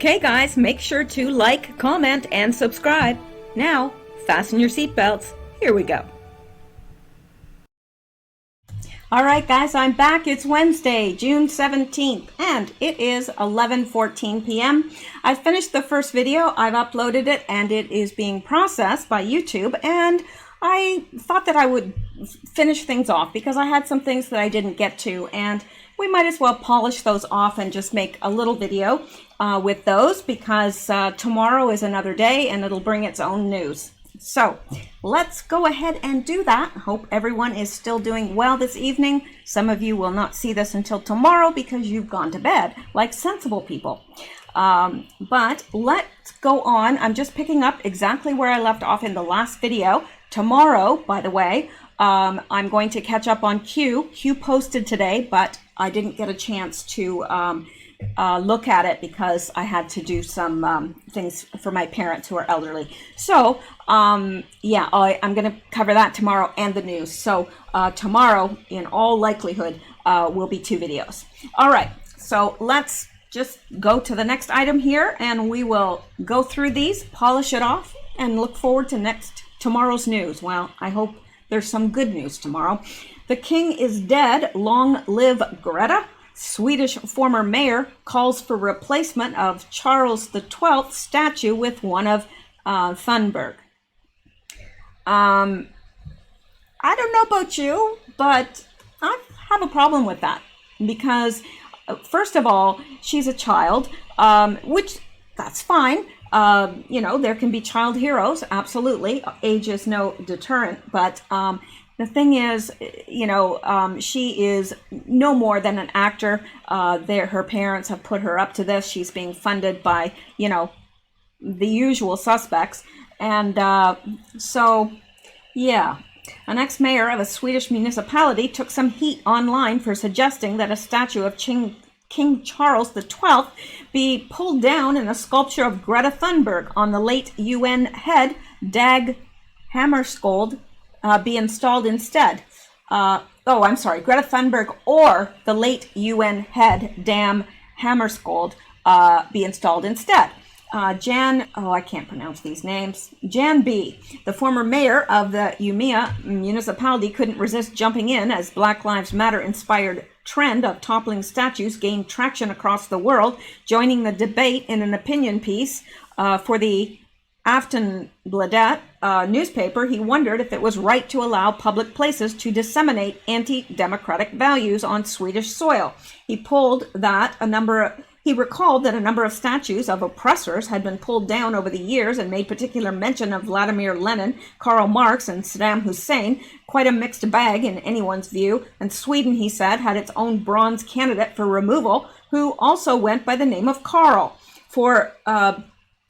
Okay guys, make sure to like, comment, and subscribe. Now, fasten your seatbelts. Here we go. Alright guys, I'm back. It's Wednesday, June 17th, and it is 11:14 p.m. I finished the first video, I've uploaded it, and it is being processed by YouTube, and I thought that I would finish things off because I had some things that I didn't get to, and we might as well polish those off and just make a little video with those because tomorrow is another day and it'll bring its own news. So let's go ahead and do that. Hope everyone is still doing well this evening. Some of you will not see this until tomorrow because you've gone to bed like sensible people. But let's go on. I'm just picking up exactly where I left off in the last video. Tomorrow, by the way, I'm going to catch up on Q. Q posted today, but I didn't get a chance to look at it because I had to do some things for my parents who are elderly. So yeah, I'm going to cover that tomorrow and the news. So tomorrow, in all likelihood, will be 2 videos. All right, so let's just go to the next item here and we will go through these, polish it off, and look forward to tomorrow's news. Well, I hope there's some good news tomorrow. The king is dead. Long live Greta. Swedish former mayor calls for replacement of Charles XII statue with one of Thunberg. I don't know about you, but I have a problem with that because, first of all, she's a child, which that's fine. You know, there can be child heroes, absolutely. Age is no deterrent, but the thing is, you know, she is no more than an actor. Her parents have put her up to this. She's being funded by, you know, the usual suspects. And so, yeah, an ex-mayor of a Swedish municipality took some heat online for suggesting that a statue of King Charles XII be pulled down and a sculpture of Greta Thunberg on the late UN head Dag Hammarskjöld be installed instead. I'm sorry, Greta Thunberg or the late UN head Dag Hammarskjöld be installed instead. I can't pronounce these names. Jan B., the former mayor of the Umeå municipality, couldn't resist jumping in as Black Lives Matter inspired trend of toppling statues gained traction across the world, joining the debate in an opinion piece for the Aftonbladet newspaper. He wondered if it was right to allow public places to disseminate anti-democratic values on Swedish soil. He recalled that a number of statues of oppressors had been pulled down over the years and made particular mention of Vladimir Lenin, Karl Marx, and Saddam Hussein. Quite a mixed bag in anyone's view. And Sweden, he said, had its own bronze candidate for removal, who also went by the name of Karl. For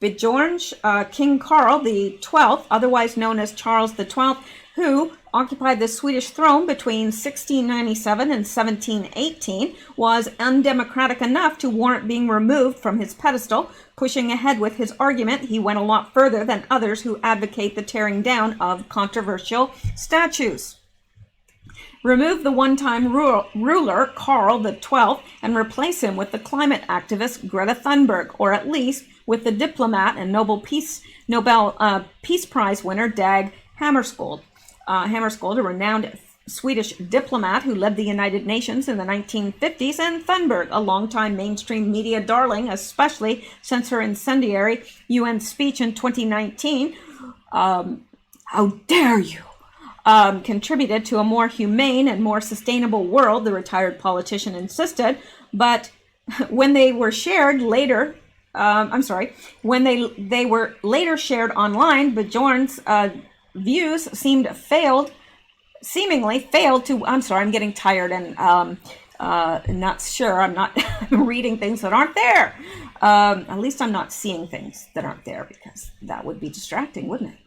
Björn, King Karl XII, otherwise known as Charles XII, who occupied the Swedish throne between 1697 and 1718, was undemocratic enough to warrant being removed from his pedestal. Pushing ahead with his argument, he went a lot further than others who advocate the tearing down of controversial statues. Remove the one-time ruler, Karl XII, and replace him with the climate activist Greta Thunberg, or at least with the diplomat and Nobel Peace Prize winner Dag Hammarskjöld. Hammarskjöld, a renowned Swedish diplomat who led the United Nations in the 1950s, and Thunberg, a longtime mainstream media darling, especially since her incendiary UN speech in 2019. How dare you! Contributed to a more humane and more sustainable world, the retired politician insisted. But when they were shared later, when they were later shared online, Bjorn's views seemingly failed to. I'm sorry, I'm getting tired and not sure. I'm not reading things that aren't there. At least I'm not seeing things that aren't there because that would be distracting, wouldn't it?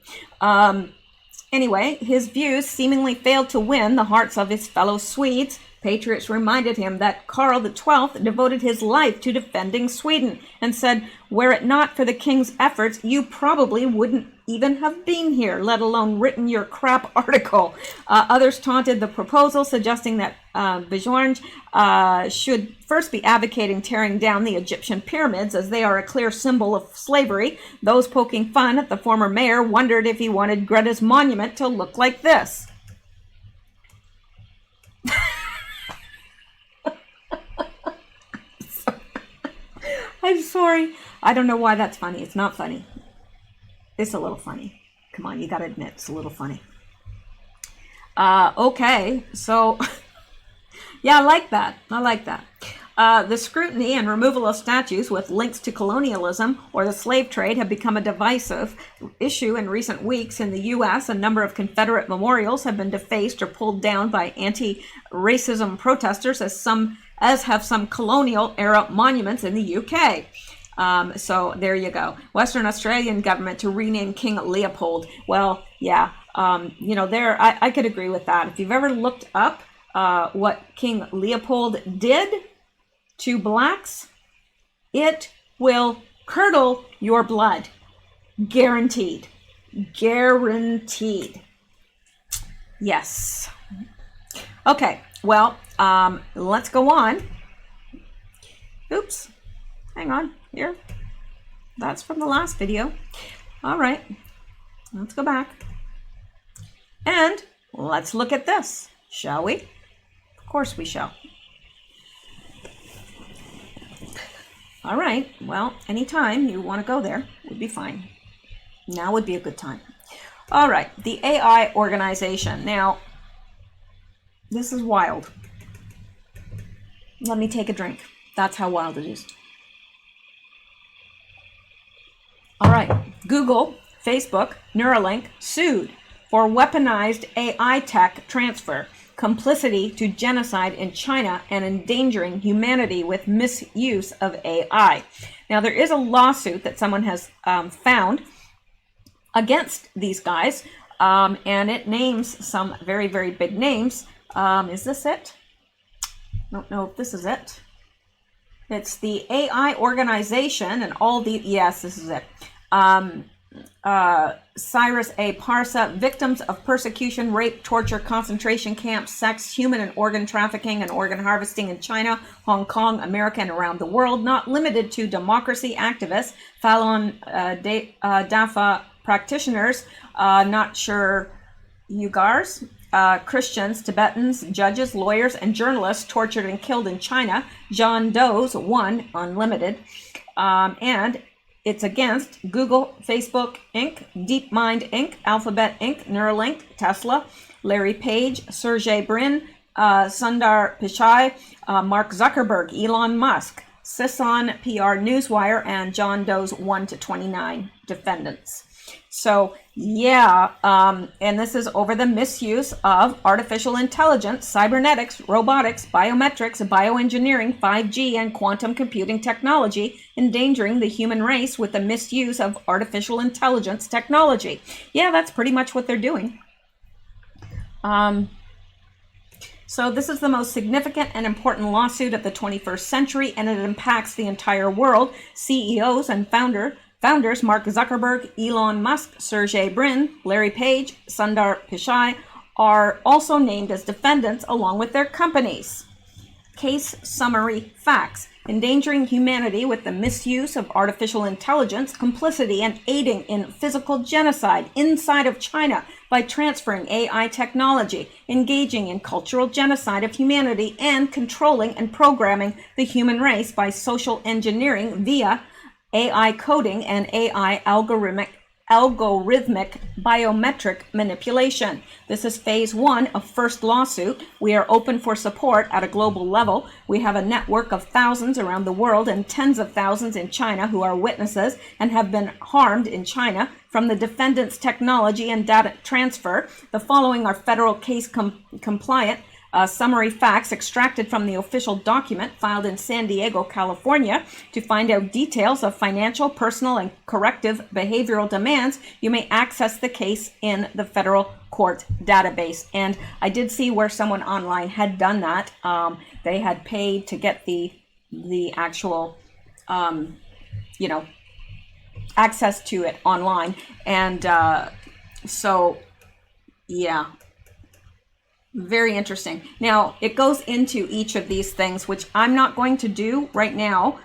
Anyway, his views seemingly failed to win the hearts of his fellow Swedes. Patriots reminded him that Karl XII devoted his life to defending Sweden and said, were it not for the king's efforts, you probably wouldn't even have been here, let alone written your crap article. Others taunted the proposal, suggesting that Bjorn should first be advocating tearing down the Egyptian pyramids, as they are a clear symbol of slavery. Those poking fun at the former mayor wondered if he wanted Greta's monument to look like this. I'm sorry. I don't know why that's funny. It's not funny. It's a little funny. Come on, you gotta admit, it's a little funny. Okay, so, yeah, I like that. I like that. The scrutiny and removal of statues with links to colonialism or the slave trade have become a divisive issue in recent weeks. In the U.S., a number of Confederate memorials have been defaced or pulled down by anti-racism protesters, as have some colonial-era monuments in the U.K. So there you go. Western Australian government to rename King Leopold. Well, yeah, I could agree with that. If you've ever looked up what King Leopold did to blacks, it will curdle your blood. Guaranteed. Guaranteed. Yes. Okay, well, let's go on. Oops. Hang on. Here. That's from the last video. All right. Let's go back. And let's look at this, shall we? Of course we shall. All right. Well, anytime you want to go there would be fine. Now would be a good time. All right. The AI organization. Now, this is wild. Let me take a drink. That's how wild it is. All right. Google, Facebook, Neuralink sued for weaponized AI tech transfer, complicity to genocide in China, and endangering humanity with misuse of AI. Now, there is a lawsuit that someone has found against these guys, and it names some very, very big names. Is this it? I don't know if this is it. It's the AI organization and all the, yes, this is it. Cyrus A. Parsa, victims of persecution, rape, torture, concentration camps, sex, human and organ trafficking and organ harvesting in China, Hong Kong, America, and around the world, not limited to democracy activists, Falun Dafa practitioners, not sure Uyghurs, Christians, Tibetans, judges, lawyers, and journalists tortured and killed in China, John Doe's, one, Unlimited, and it's against Google, Facebook, Inc., DeepMind, Inc., Alphabet, Inc., Neuralink, Tesla, Larry Page, Sergey Brin, Sundar Pichai, Mark Zuckerberg, Elon Musk, Sison, PR Newswire, and John Doe's 1 to 29 defendants. So, yeah, and this is over the misuse of artificial intelligence, cybernetics, robotics, biometrics, bioengineering, 5G, and quantum computing technology, endangering the human race with the misuse of artificial intelligence technology. Yeah, that's pretty much what they're doing. So this is the most significant and important lawsuit of the 21st century, and it impacts the entire world. CEOs and founders Mark Zuckerberg, Elon Musk, Sergey Brin, Larry Page, Sundar Pichai are also named as defendants along with their companies. Case summary facts. Endangering humanity with the misuse of artificial intelligence, complicity, and aiding in physical genocide inside of China by transferring AI technology, engaging in cultural genocide of humanity, and controlling and programming the human race by social engineering via AI coding and AI algorithmic biometric manipulation. This is phase 1 of first lawsuit. We are open for support at a global level. We have a network of thousands around the world and tens of thousands in China who are witnesses and have been harmed in China from the defendant's technology and data transfer. The following are federal case compliant summary facts extracted from the official document filed in San Diego, California. To find out details of financial, personal, and corrective behavioral demands, you may access the case in the federal court database. And I did see where someone online had done that. They had paid to get the actual, access to it online. And so, yeah, very interesting. Now, it goes into each of these things, which I'm not going to do right now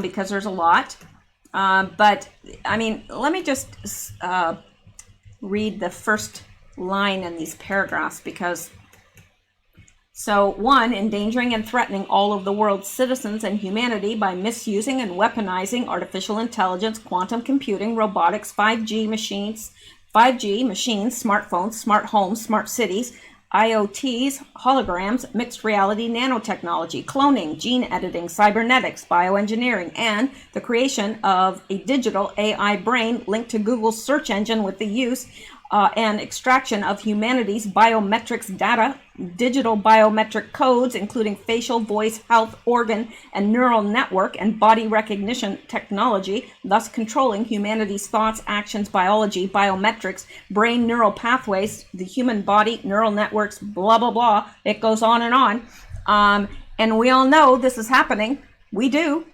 because there's a lot. But, I mean, let me just read the first line in these paragraphs because... So, 1, endangering and threatening all of the world's citizens and humanity by misusing and weaponizing artificial intelligence, quantum computing, robotics, 5G machines, smartphones, smart homes, smart cities, IoTs, holograms, mixed reality, nanotechnology, cloning, gene editing, cybernetics, bioengineering, and the creation of a digital AI brain linked to Google's search engine with the use and extraction of humanity's biometrics data, digital biometric codes, including facial, voice, health, organ, and neural network and body recognition technology, thus controlling humanity's thoughts, actions, biology, biometrics, brain neural pathways, the human body, neural networks, blah, blah, blah. It goes on and on. And we all know this is happening. We do.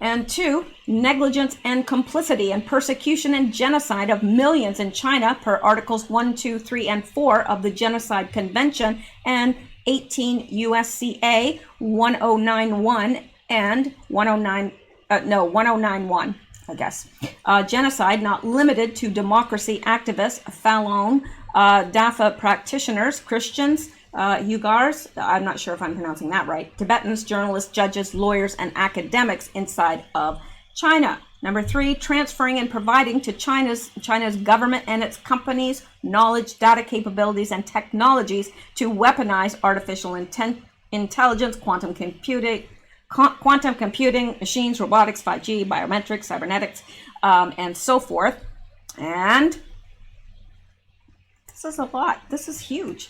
And 2, negligence and complicity and persecution and genocide of millions in China per Articles 1, 2, 3, and 4 of the Genocide Convention and 18 USCA 1091 and 1091, I guess. Genocide not limited to democracy activists, Falun Dafa practitioners, Christians, Uyghurs, I'm not sure if I'm pronouncing that right, Tibetans, journalists, judges, lawyers, and academics inside of China. Number 3, transferring and providing to China's government and its companies knowledge, data capabilities, and technologies to weaponize artificial intelligence, quantum computing, machines, robotics, 5G, biometrics, cybernetics, and so forth. And this is a lot. This is huge.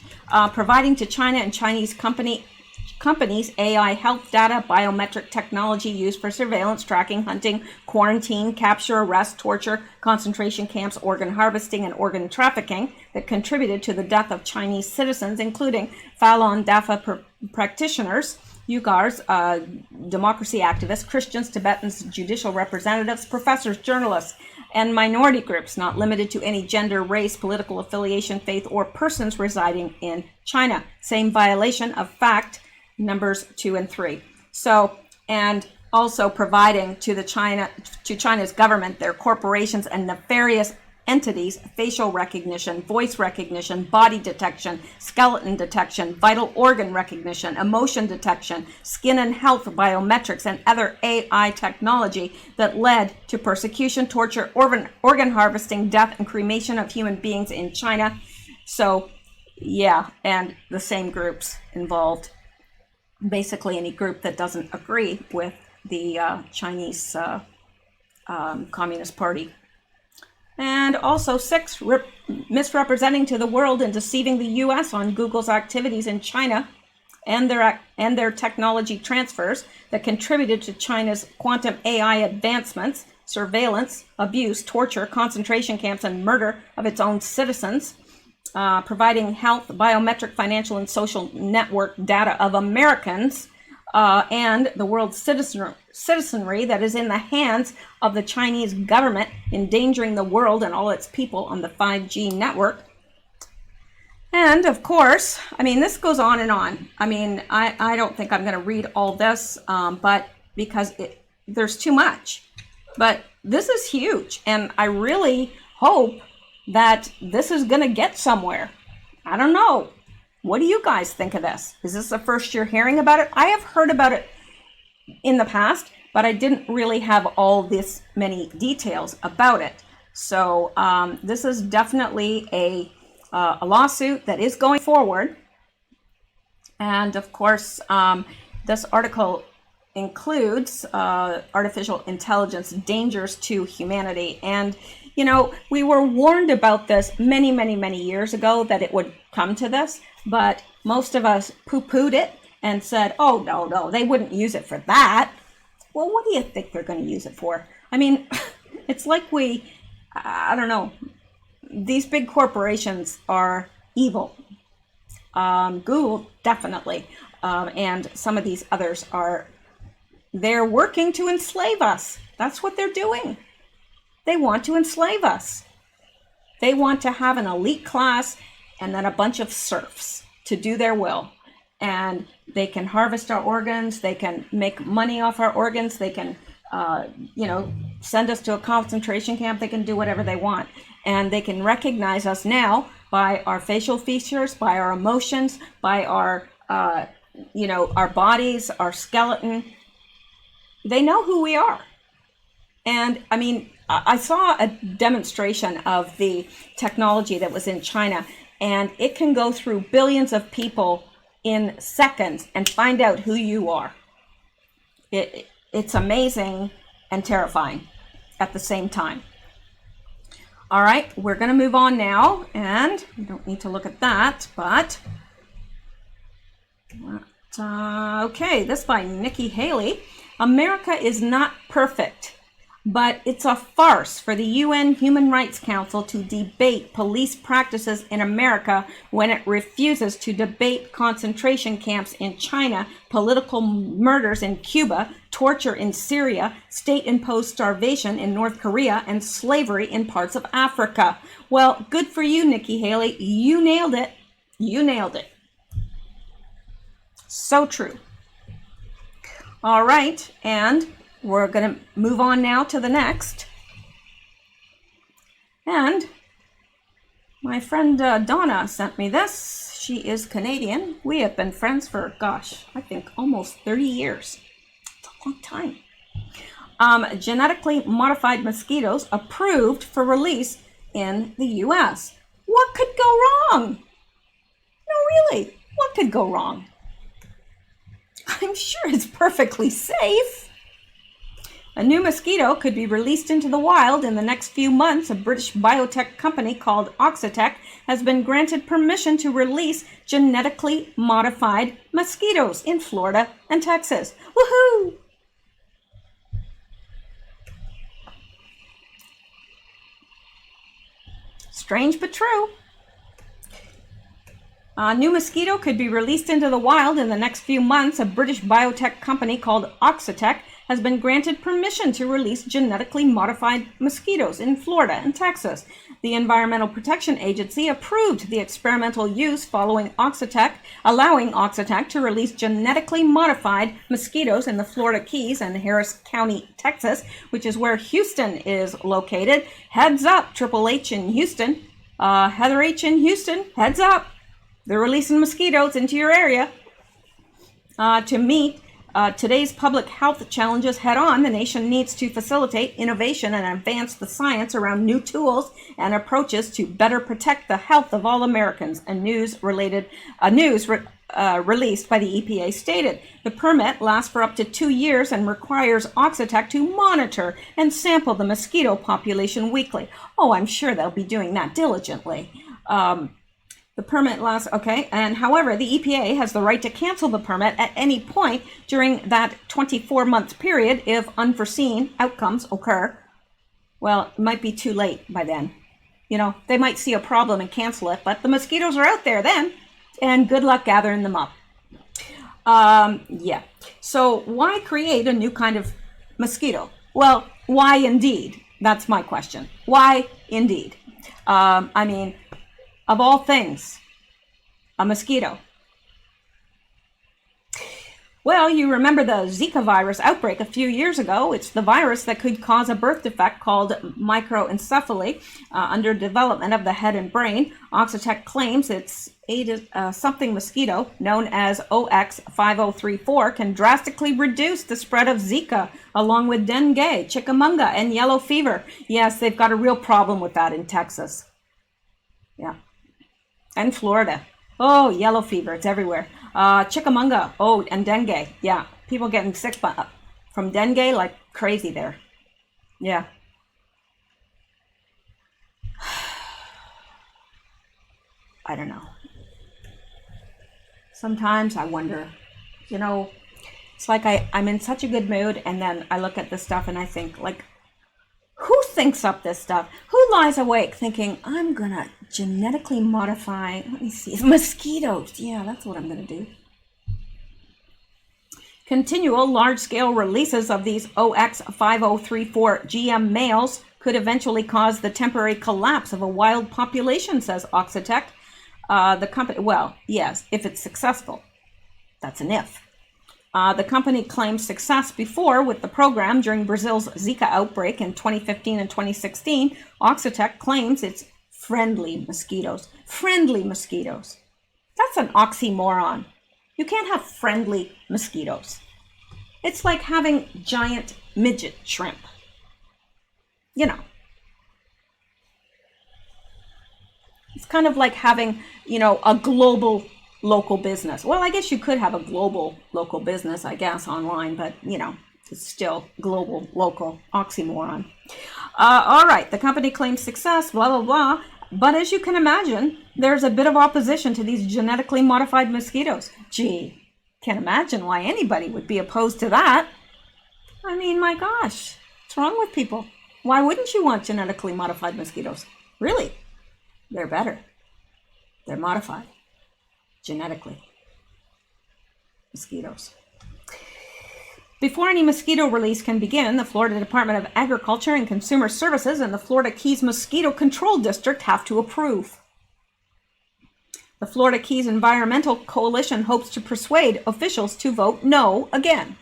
Providing to China and Chinese companies AI health data, biometric technology used for surveillance, tracking, hunting, quarantine, capture, arrest, torture, concentration camps, organ harvesting, and organ trafficking that contributed to the death of Chinese citizens, including Falun Dafa practitioners, Uyghurs, democracy activists, Christians, Tibetans, judicial representatives, professors, journalists, and minority groups not limited to any gender, race, political affiliation, faith, or persons residing in China. Same violation of fact numbers 2 and 3. So, and also providing to China's government, their corporations and nefarious entities, facial recognition, voice recognition, body detection, skeleton detection, vital organ recognition, emotion detection, skin and health biometrics, and other AI technology that led to persecution, torture, organ harvesting, death, and cremation of human beings in China. So, yeah, and the same groups involved. Basically, any group that doesn't agree with the Chinese Communist Party. And also 6, misrepresenting to the world and deceiving the U.S. on Google's activities in China and their technology transfers that contributed to China's quantum AI advancements, surveillance, abuse, torture, concentration camps, and murder of its own citizens, providing health, biometric, financial, and social network data of Americans and the world's citizenry that is in the hands of the Chinese government, endangering the world and all its people on the 5G network. And of course, I mean, this goes on and on. I mean, I don't think I'm going to read all this, but because there's too much. But this is huge, and I really hope that this is going to get somewhere. I don't know. What do you guys think of this? Is this the first you're hearing about it? I have heard about it in the past, but I didn't really have all this many details about it. So this is definitely a lawsuit that is going forward. And of course, this article includes artificial intelligence dangers to humanity. And, you know, we were warned about this many, many, many years ago that it would come to this, but most of us poo-pooed it and said, oh, no, they wouldn't use it for that. Well, what do you think they're going to use it for? I mean, it's like I don't know, these big corporations are evil. Google, definitely, and some of these others they're working to enslave us. That's what they're doing. They want to enslave us. They want to have an elite class and then a bunch of serfs to do their will. And they can harvest our organs. They can make money off our organs. They can, send us to a concentration camp. They can do whatever they want. And they can recognize us now by our facial features, by our emotions, by our, our bodies, our skeleton. They know who we are. And I mean, I saw a demonstration of the technology that was in China, and it can go through billions of people in seconds and find out who you are. It's amazing and terrifying at the same time. All right, we're going to move on now, and we don't need to look at that, but okay, this by Nikki Haley. America is not perfect, but it's a farce for the UN Human Rights Council to debate police practices in America when it refuses to debate concentration camps in China, political murders in Cuba, torture in Syria, state-imposed starvation in North Korea, and slavery in parts of Africa. Well, good for you, Nikki Haley. You nailed it. You nailed it. So true. All right, and we're going to move on now to the next. And my friend Donna sent me this. She is Canadian. We have been friends for, gosh, I think almost 30 years. It's a long time. Genetically modified mosquitoes approved for release in the US. What could go wrong? No, really, what could go wrong? I'm sure it's perfectly safe. A new mosquito could be released into the wild in the next few months. A British biotech company called Oxitec has been granted permission to release genetically modified mosquitoes in Florida and Texas. Woohoo! Strange but true. A new mosquito could be released into the wild in the next few months. A British biotech company called Oxitec has been granted permission to release genetically modified mosquitoes in Florida and Texas. The Environmental Protection Agency approved the experimental use allowing Oxitec to release genetically modified mosquitoes in the Florida Keys and Harris County, Texas, which is where Houston is located. Heads up, Triple H in Houston. Heather H in Houston, heads up. They're releasing mosquitoes into your area. To meet today's public health challenges head on, the nation needs to facilitate innovation and advance the science around new tools and approaches to better protect the health of all Americans. News released by the EPA stated. The permit lasts for up to 2 years and requires Oxitec to monitor and sample the mosquito population weekly. Oh, I'm sure they'll be doing that diligently. The permit lasts, okay, and however, the EPA has the right to cancel the permit at any point during that 24-month period if unforeseen outcomes occur. Well, it might be too late by then. You know, they might see a problem and cancel it, but the mosquitoes are out there then, and good luck gathering them up. Yeah, so why create a new kind of mosquito? Well, why indeed? That's my question. Why indeed? I mean, of all things, a mosquito. Well, you remember the Zika virus outbreak a few years ago. It's the virus that could cause a birth defect called microencephaly under development of the head and brain. Oxitec claims its something mosquito known as OX5034 can drastically reduce the spread of Zika along with dengue, chikungunya, and yellow fever. Yes, they've got a real problem with that in Texas. Yeah. And Florida. Oh, yellow fever, it's everywhere. Chikungunya, oh, and dengue. Yeah, people getting sick from dengue like crazy there. Yeah. I don't know. Sometimes I wonder, you know, it's like I'm in such a good mood and then I look at this stuff and I think, like, who thinks up this stuff? Who lies awake thinking, I'm going to genetically modify, let me see, mosquitoes. Yeah, that's what I'm going to do. Continual large-scale releases of these OX5034 GM males could eventually cause the temporary collapse of a wild population, says Oxitec. The company, well, yes, if it's successful. That's an if. The company claimed success before with the program during Brazil's Zika outbreak in 2015 and 2016. Oxitec claims it's friendly mosquitoes. Friendly mosquitoes. That's an oxymoron. You can't have friendly mosquitoes. It's like having giant midget shrimp. You know. It's kind of like having, a global local business. Well, I guess you could have a global local business, I guess, online, but, it's still global, local, oxymoron. All right, the company claims success, blah, blah, blah. But as you can imagine, there's a bit of opposition to these genetically modified mosquitoes. Gee, can't imagine why anybody would be opposed to that. I mean, my gosh, what's wrong with people? Why wouldn't you want genetically modified mosquitoes? Really? They're better. They're modified genetically. Mosquitoes. Before any mosquito release can begin, the Florida Department of Agriculture and Consumer Services and the Florida Keys Mosquito Control District have to approve. The Florida Keys Environmental Coalition hopes to persuade officials to vote no again.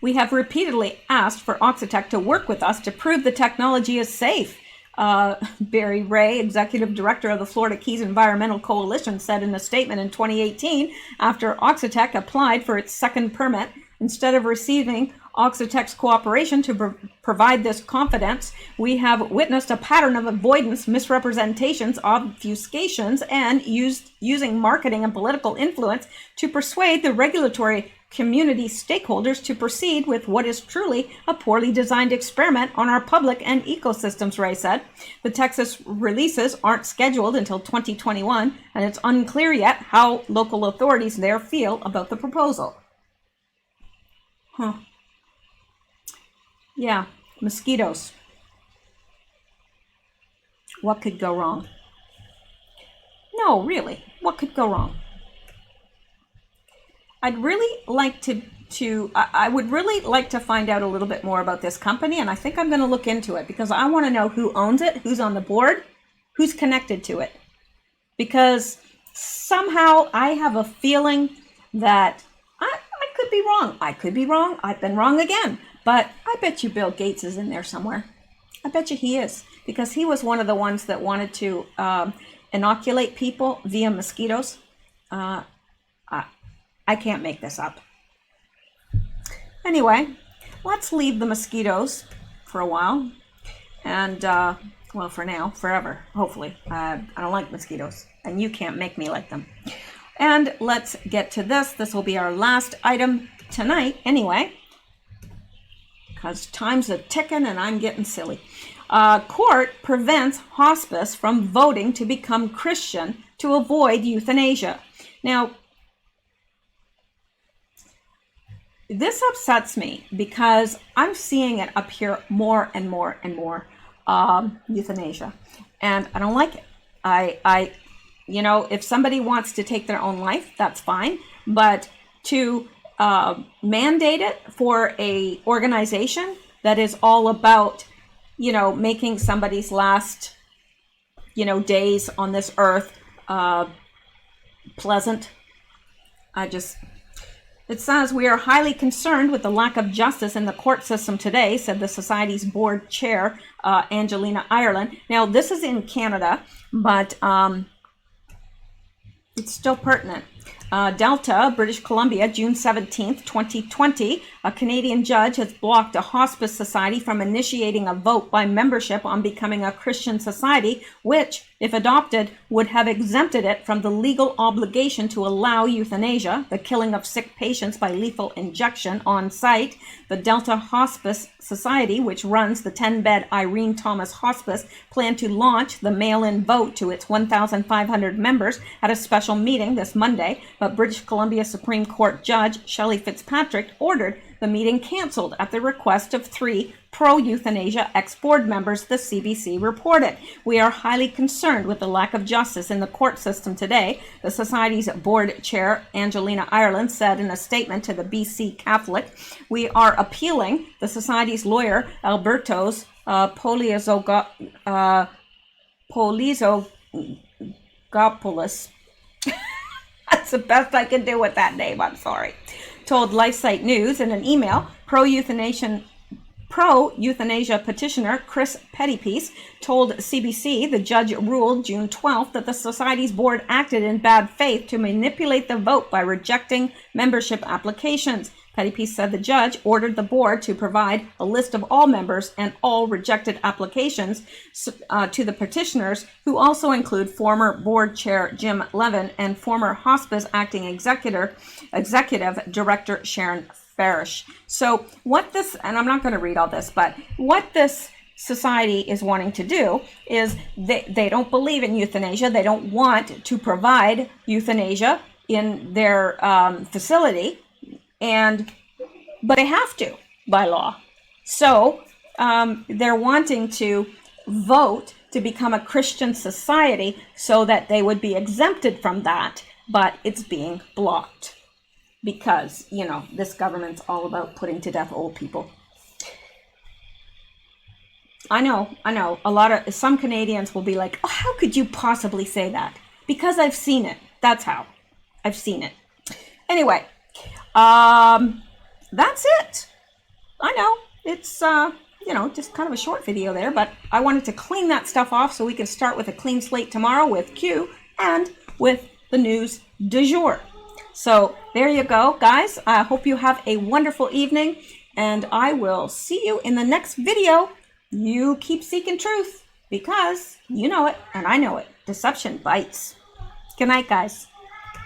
We have repeatedly asked for Oxitec to work with us to prove the technology is safe. Barry Ray, executive director of the Florida Keys Environmental Coalition, said in a statement in 2018 after Oxitec applied for its second permit. Instead of receiving Oxitec's cooperation to provide this confidence, we have witnessed a pattern of avoidance, misrepresentations, obfuscations, and using marketing and political influence to persuade the regulatory community stakeholders to proceed with what is truly a poorly designed experiment on our public and ecosystems, Ray said. The Texas releases aren't scheduled until 2021, and it's unclear yet how local authorities there feel about the proposal. Yeah, mosquitoes. What could go wrong? No, really, what could go wrong? I'd really like I would really like to find out a little bit more about this company, and I think I'm going to look into it because I want to know who owns it, who's on the board, who's connected to it. Because somehow I have a feeling that I could be wrong. I could be wrong. I've been wrong again. But I bet you Bill Gates is in there somewhere. I bet you he is, because he was one of the ones that wanted to inoculate people via mosquitoes. I can't make this up. Anyway, let's leave the mosquitoes for a while. And, well, for now, forever, hopefully. I don't like mosquitoes, and you can't make me like them. And let's get to this. This will be our last item tonight, anyway, because time's a ticking and I'm getting silly. Court prevents hospice from voting to become Christian to avoid euthanasia. Now, this upsets me because I'm seeing it up here more and more and more, euthanasia, and I don't like it. I if somebody wants to take their own life, that's fine, but to mandate it for a organization that is all about, making somebody's last, days on this earth pleasant. It says, we are highly concerned with the lack of justice in the court system today, said the Society's board chair, Angelina Ireland. Now, this is in Canada, but it's still pertinent. Delta, British Columbia, June 17th, 2020, a Canadian judge has blocked a hospice society from initiating a vote by membership on becoming a Christian society, which, if adopted, would have exempted it from the legal obligation to allow euthanasia, the killing of sick patients by lethal injection on site. The Delta Hospice Society, which runs the 10-bed Irene Thomas Hospice, planned to launch the mail-in vote to its 1,500 members at a special meeting this Monday, but British Columbia Supreme Court Judge Shelley Fitzpatrick ordered the meeting canceled at the request of 3 pro-euthanasia ex-board members, the CBC reported. "We are highly concerned with the lack of justice in the court system today," the Society's board chair, Angelina Ireland, said in a statement to the BC Catholic. "We are appealing," the Society's lawyer, Albertos Polizogopoulos, that's the best I can do with that name, I'm sorry, told LifeSite News in an email. Pro-euthanasia petitioner Chris Pettypiece told CBC the judge ruled June 12th that the Society's board acted in bad faith to manipulate the vote by rejecting membership applications. Pettypiece said the judge ordered the board to provide a list of all members and all rejected applications to the petitioners, who also include former board chair Jim Levin and former hospice acting executive director Sharon Farish. So what this, and I'm not going to read all this, but what this society is wanting to do is they don't believe in euthanasia. They don't want to provide euthanasia in their facility, but they have to by law. So they're wanting to vote to become a Christian society so that they would be exempted from that, but it's being blocked. Because, you know, this government's all about putting to death old people. I know. Some Canadians will be like, "Oh, how could you possibly say that?" Because I've seen it. That's how. I've seen it. Anyway, that's it. I know it's, just kind of a short video there, but I wanted to clean that stuff off so we can start with a clean slate tomorrow with Q and with the news du jour. So there you go, guys. I hope you have a wonderful evening, and I will see you in the next video. You keep seeking truth, because you know it and I know it. Deception bites. Good night, guys.